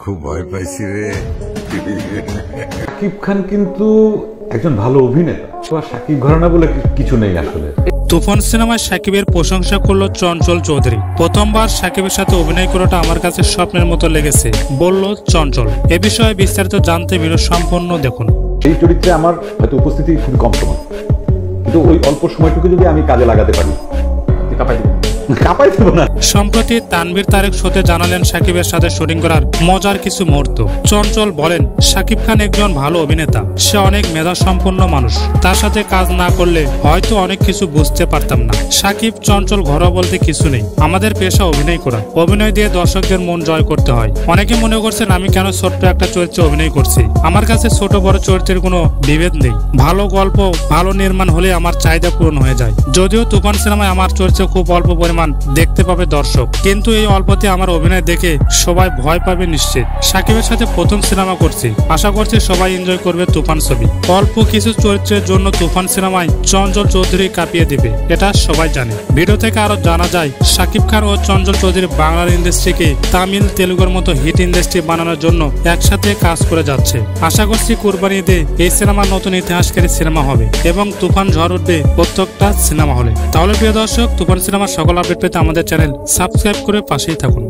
খুব ভয় পাইছি রে। শাকিব খান কিন্তু একজন ভালো অভিনেতা, শাকিব ঘরানা বলে কিছু নেই আসলে। তুফান সিনেমায় শাকিবের প্রশংসা করলো চঞ্চল চৌধুরী। প্রথমবার শাকিবের সাথে অভিনয় করাটা আমার কাছে স্বপ্নের মতো লেগেছে, বলল চঞ্চল। এ বিষয়ে বিস্তারিত জানতে ভিডিও সম্পূর্ণ দেখুন। এই চরিত্রে আমার হয়তো উপস্থিতি খুবই কম সময়, কিন্তু ওই অল্প সময়টুকু যদি আমি কাজে লাগাতে পারি, সম্প্রতি তানভীর তারেক শোতে জানালেন শাকিবের সাথে শুটিং করার মজার কিছু মুহূর্ত। চঞ্চল বলেন, শাকিব খান একজন ভালো অভিনেতা, সে অনেক মেধা সম্পন্ন মানুষ। তার সাথে কাজ না করলে হয়তো অনেক কিছু বুঝতে পারতাম না। শাকিব চঞ্চল ঘরোয়া বলতে কিছু নেই, আমাদের পেশা অভিনয় করা। অভিনয় দিয়ে দর্শকদের মন জয় করতে হয়। অনেকে মনে করছেন আমি কেন ছোট্ট একটা চরিত্রে অভিনয় করছি। আমার কাছে ছোট বড় চরিত্রের কোনো বিভেদ নেই। ভালো গল্প, ভালো নির্মাণ হলে আমার চাহিদা পূরণ হয়ে যায়। যদিও তুফান সিনেমায় আমার চরিত্র খুব অল্প পরিমাণ দেখতে পাবে দর্শক, কিন্তু এই অল্পতে আমার অভিনয় দেখে সবাই ভয় পাবে নিশ্চিত। শাকিবের সাথে প্রথম সিনেমা করছি, আশা করছি সবাই এনজয় করবে তুফান ছবি। অল্প কিছু চরিত্রের জন্য তুফান সিনেমায় চঞ্চল চৌধুরী কাঁপিয়ে দিবে, এটা সবাই জানে। ভিডিও থেকে আরো জানা যায়, শাকিব খান ও চঞ্চল চৌধুরী বাংলার ইন্ডাস্ট্রিকে তামিল তেলুগুর মতো হিট ইন্ডাস্ট্রি বানানোর জন্য একসাথে কাজ করে যাচ্ছে। আশা করছি কুরবানি ঈদে এই সিনেমা নতুন ইতিহাসকারী সিনেমা হবে এবং তুফান ঝড় উঠবে প্রত্যেকটা সিনেমা হলে। তাহলে প্রিয় দর্শক, তুফান সিনেমার সকল আপডেট পেতে আমাদের চ্যানেল সাবস্ক্রাইব করে পাশেই থাকুন।